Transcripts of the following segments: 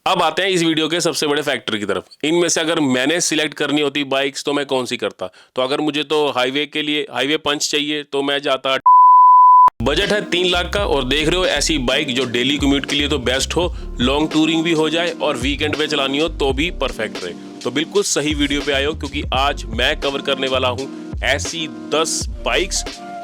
अब आते हैं इस वीडियो के सबसे बड़े फैक्टर की तरफ। इनमें से अगर मैंने सिलेक्ट करनी होती बाइक्स तो मैं कौन सी करता। तो अगर मुझे तो हाईवे के लिए हाईवे पंच चाहिए तो मैं जाता। बजट है 3 लाख का और देख रहे हो ऐसी बाइक जो डेली कम्यूट के लिए तो बेस्ट हो, लॉन्ग टूरिंग भी हो जाए और वीकेंड पे चलानी हो तो भी परफेक्ट रहे। तो बिल्कुल सही वीडियो पे आए हो, क्योंकि आज मैं कवर करने वाला हूँ ऐसी 10 बाइक्स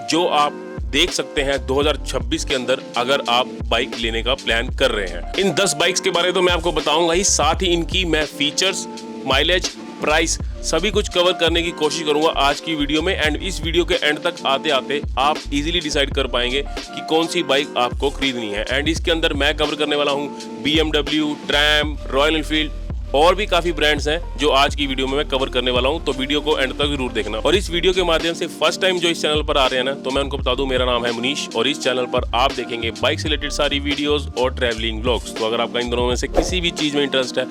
जो आप देख सकते हैं 2026 के अंदर अगर आप बाइक लेने का प्लान कर रहे हैं। इन 10 बाइक्स के बारे में तो मैं आपको बताऊंगा ही, साथ ही इनकी मैं फीचर्स, माइलेज, प्राइस सभी कुछ कवर करने की कोशिश करूंगा आज की वीडियो में। एंड इस वीडियो के एंड तक आते आते आप इजीली डिसाइड कर पाएंगे कि कौन सी बाइक आपको खरीदनी है। एंड इसके अंदर मैं कवर करने वाला हूं BMW, ट्रैम, रॉयल एनफील्ड और भी काफी ब्रांड्स हैं जो आज की वीडियो में मैं कवर करने वाला हूं। तो वीडियो को एंड तक जरूर देखना। और इस वीडियो के माध्यम से फर्स्ट टाइम जो इस चैनल पर आ रहे हैं ना, तो मैं उनको बता दूं मेरा नाम है मुनीश और इस चैनल पर आप देखेंगे बाइक से रिलेटेड सारी वीडियोस और ट्रैवलिंग व्लॉग्स। तो अगर आपका इन दोनों में से किसी भी चीज में इंटरेस्ट है,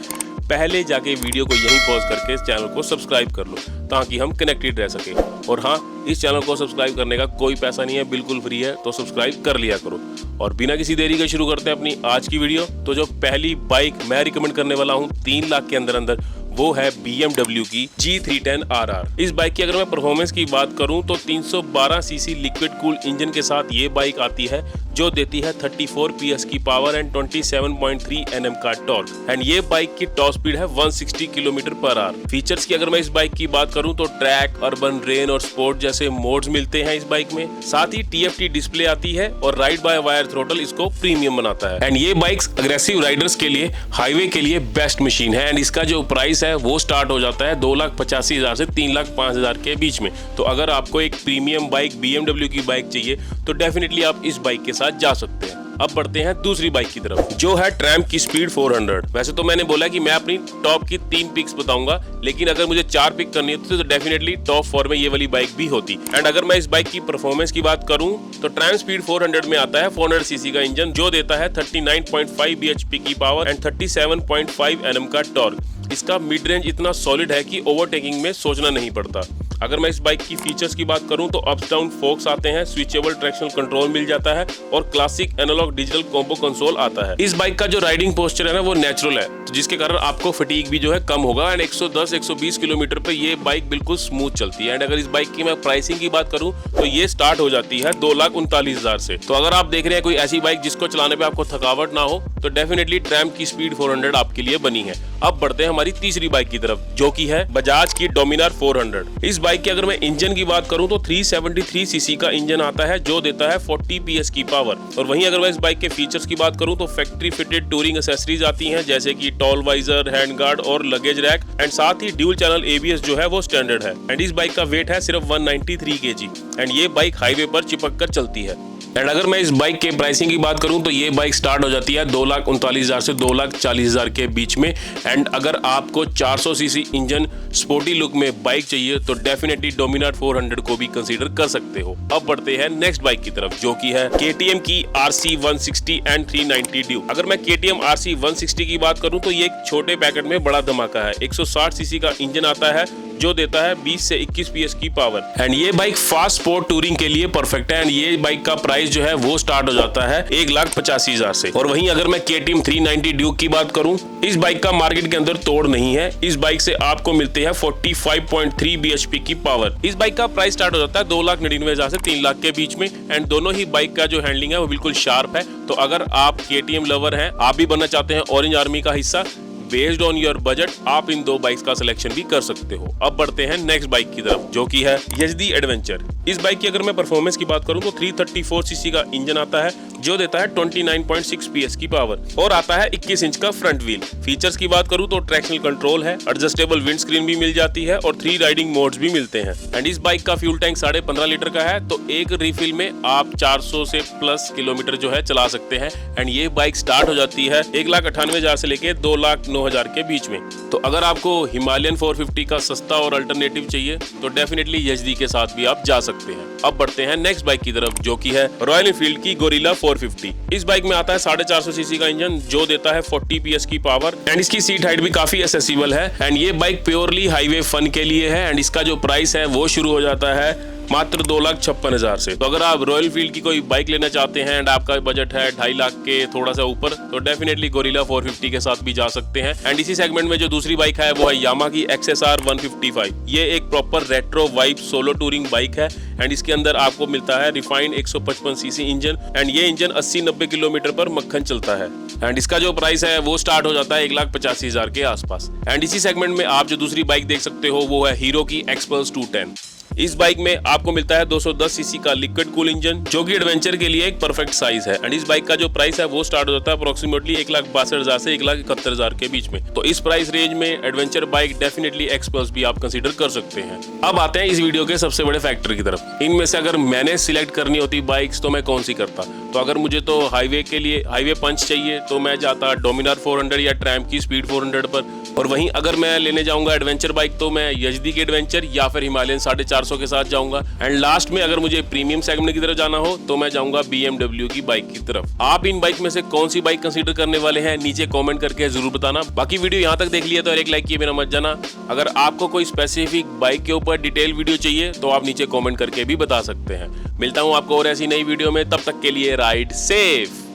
पहले जाके वीडियो को यहीं पॉज करके इस चैनल को सब्सक्राइब कर लो ताकि हम कनेक्टेड रह सके। और हाँ, इस चैनल को सब्सक्राइब करने का कोई पैसा नहीं है, बिल्कुल फ्री है, तो सब्सक्राइब कर लिया करो। और बिना किसी देरी के शुरू करते हैं अपनी आज की वीडियो। तो जो पहली बाइक मैं रिकमेंड करने वाला हूँ 3 लाख के अंदर अंदर, वो है BMW की G310 RR। इस बाइक की अगर मैं परफॉर्मेंस की बात करूं तो 312 सीसी लिक्विड कूल इंजन के साथ ये बाइक आती है जो देती है 34 PS की पावर एंड 27.3 Nm का टॉर्क। एंड ये बाइक की टॉप स्पीड है 160 km/h। फीचर्स की अगर मैं इस बाइक की बात करूं तो ट्रैक, अर्बन, रेन और स्पोर्ट जैसे मोड्स मिलते हैं इस बाइक में। साथ ही TFT डिस्प्ले आती है और राइड बाय वायर थ्रोटल इसको प्रीमियम बनाता है। एंड ये बाइक्स अग्रेसिव राइडर्स के लिए, हाईवे के लिए बेस्ट मशीन है। एंड इसका जो प्राइस है वो स्टार्ट हो जाता है 2,85,000 से 3,05,000 के बीच में। तो अगर आपको एक प्रीमियम बाइक BMW की बाइक चाहिए तो डेफिनेटली आप इस बाइक के साथ जा सकते हैं। अब बढ़ते हैं दूसरी बाइक की तरफ जो है ट्रैम की स्पीड 400। वैसे तो मैंने बोला कि मैं अपनी टॉप की 3 पिक्स बताऊंगा, लेकिन अगर मुझे 4 पिक करनी होती तो डेफिनेटली टॉप 4 में ये वाली बाइक भी होती। एंड अगर मैं इस बाइक की परफॉर्मेंस की बात करूं तो ट्रैम स्पीड 400 में आता है 400 सीसी का इंजन जो देता है 39.5 bhp की पावर एंड 37.5 Nm का टॉर्क। इसका मिड रेंज इतना सॉलिड है कि ओवरटेकिंग में सोचना नहीं पड़ता। अगर मैं इस बाइक की फीचर्स की बात करूं तो अप्स डाउन फोक्स आते हैं, स्विचेबल ट्रैक्शन कंट्रोल मिल जाता है और classic analogue digital combo console आता है। इस बाइक का जो राइडिंग पोस्चर है ना वो नेचुरल है, जिसके कारण आपको फटीग भी जो है कम होगा। एंड 110-120 किलोमीटर पे ये बाइक बिल्कुल स्मूथ चलती है। एंड अगर इस बाइक की मैं प्राइसिंग की बात करूं तो ये स्टार्ट हो जाती है 2,39,000 से। तो अगर आप देख रहे हैं कोई ऐसी बाइक जिसको चलाने पे आपको थकावट ना हो तो डेफिनेटली ट्रैम की स्पीड 400 आपके लिए बनी है। अब बढ़ते हैं हमारी तीसरी बाइक की तरफ जो की है बजाज की डोमिनार 400। इस बाइक की अगर मैं इंजन की बात करूं तो 373 सीसी का इंजन आता है जो देता है 40 PS की पावर। और वहीं अगर मैं इस बाइक के फीचर्स की बात करूं तो फैक्ट्री फिटेड टूरिंग एक्सेसरीज आती हैं जैसे कि टॉल वाइजर, हैंड गार्ड और लगेज रैक। एंड साथ ही ड्यूल चैनल ABS जो है वो स्टैंडर्ड है। एंड इस बाइक का वेट है सिर्फ 193 kg। एंड ये बाइक हाईवे पर चिपक कर चलती है। एंड अगर मैं इस बाइक के प्राइसिंग की बात करूं तो ये बाइक स्टार्ट हो जाती है 2,39,000 से 2,40,000 के बीच में। एंड अगर आपको 400 सीसी इंजन स्पोर्टी लुक में बाइक चाहिए तो डेफिनेटली डोमिनार 400 को भी कंसीडर कर सकते हो। अब बढ़ते हैं नेक्स्ट बाइक की तरफ जो की है KTM की RC 160 एंड 390 ड्यू। अगर मैं KTM RC 160 की बात करूं तो ये एक छोटे पैकेट में बड़ा धमाका है। 160 सीसी का इंजन आता है जो देता है 20 से 21 PS की पावर। एंड ये बाइक फास्ट स्पोर्ट टूरिंग के लिए परफेक्ट है। एंड ये बाइक का प्राइस जो है वो स्टार्ट हो जाता है 1,85,000 से। और वहीं अगर मैं KTM 390 ड्यूक की बात करूं, इस बाइक का मार्केट के अंदर तोड़ नहीं है। इस बाइक से आपको मिलते हैं 45.3 bhp की पावर। इस बाइक का प्राइस स्टार्ट हो जाता है 2,99,000 से 3 लाख के बीच में। एंड दोनों ही बाइक का जो हैंडलिंग है वो बिल्कुल शार्प है। तो अगर आप KTM लवर हैं, आप भी बनना चाहते हैं ऑरेंज आर्मी का हिस्सा, बेस्ड ऑन योर बजट आप इन 2 बाइक्स का सिलेक्शन भी कर सकते हो। अब बढ़ते हैं नेक्स्ट बाइक की तरफ जो की है YZD एडवेंचर। इस बाइक की अगर मैं परफॉर्मेंस की बात करूं तो 334 सीसी का इंजन आता है जो देता है 29.6 PS की पावर और आता है 21 इंच का फ्रंट व्हील। फीचर्स की बात करूं तो ट्रैक्शनल कंट्रोल है, एडजस्टेबल विंड स्क्रीन भी मिल जाती है और 3 राइडिंग मोड्स भी मिलते हैं। एंड इस बाइक का फ्यूल टैंक 15.5 लीटर का है, तो एक रिफिल में आप 400 से प्लस किलोमीटर जो है चला सकते हैं। एंड ये बाइक स्टार्ट हो जाती है 1,98,000 से लेके 2,09,000 के बीच में। तो अगर आपको हिमालयन 450 का सस्ता और अल्टरनेटिव चाहिए तो डेफिनेटली YZD के साथ भी आप जा सकते हैं। अब बढ़ते हैं नेक्स्ट बाइक की तरफ जो की है रॉयल एनफील्ड की गोरिल्ला 450। इस बाइक में आता है 450 सीसी का इंजन जो देता है 40 PS की पावर। एंड इसकी सीट हाइट भी काफी एक्सेसिबल है। एंड ये बाइक प्योरली हाईवे फन के लिए है। एंड इसका जो प्राइस है वो शुरू हो जाता है मात्र 2,56,000 से। तो अगर आप रॉयल एनफील्ड की कोई बाइक लेना चाहते हैं एंड आपका बजट है 2.5 लाख के थोड़ा सा ऊपर, तो डेफिनेटली गोरिल्ला 450 के साथ भी जा सकते हैं। एंड इसी सेगमेंट में जो दूसरी बाइक है वो है यामा की XSR 155। ये एक proper retro vibe solo touring bike है एंड इसके अंदर आपको मिलता है रिफाइंड 155 सीसी इंजन एंड ये इंजन 80-90 किलोमीटर पर मक्खन चलता है। एंड इसका जो प्राइस है वो स्टार्ट हो जाता है 1,85,000 के आसपास। एंड इसी सेगमेंट में आप जो दूसरी बाइक देख सकते हो वो है हीरो की Xpulse 210। इस बाइक में आपको मिलता है 210 सीसी का लिक्विड कूल इंजन जो कि एडवेंचर के लिए एक परफेक्ट साइज है। एंड इस बाइक का जो प्राइस है वो स्टार्ट हो जाता है अप्रोक्सीमेटली 1,62,000 से 1,71,000 के बीच में। तो इस प्राइस रेंज में एडवेंचर बाइक डेफिनेटली Xpulse भी आप कंसीडर कर सकते हैं। अब आते हैं इस वीडियो के सबसे बड़े फैक्टर की तरफ। इनमें से अगर मैंने सिलेक्ट करनी होती बाइक्स तो मैं कौन सी करता। तो अगर मुझे तो हाईवे के लिए हाईवे पंच चाहिए तो मैं जाता डोमिनार 400 या ट्रैम्प की स्पीड 400 पर। और वहीं अगर मैं लेने जाऊंगा एडवेंचर बाइक तो मैं यजदी की एडवेंचर या फिर हिमालयन 450 के साथ जाऊंगा। एंड लास्ट में अगर मुझे प्रीमियम सेगमेंट की तरफ जाना हो तो मैं जाऊंगा BMW की बाइक की तरफ। आप इन बाइक में से कौन सी बाइक कंसीडर करने वाले हैं नीचे कमेंट करके जरूर बताना। बाकी वीडियो यहां तक देख लिया तो एक लाइक किए बिना मत जाना। अगर आपको कोई स्पेसिफिक बाइक के ऊपर डिटेल वीडियो चाहिए तो आप नीचे कमेंट करके भी बता सकते हैं। मिलता हूं आपको और ऐसी नई वीडियो में, तब तक के लिए राइड सेफ।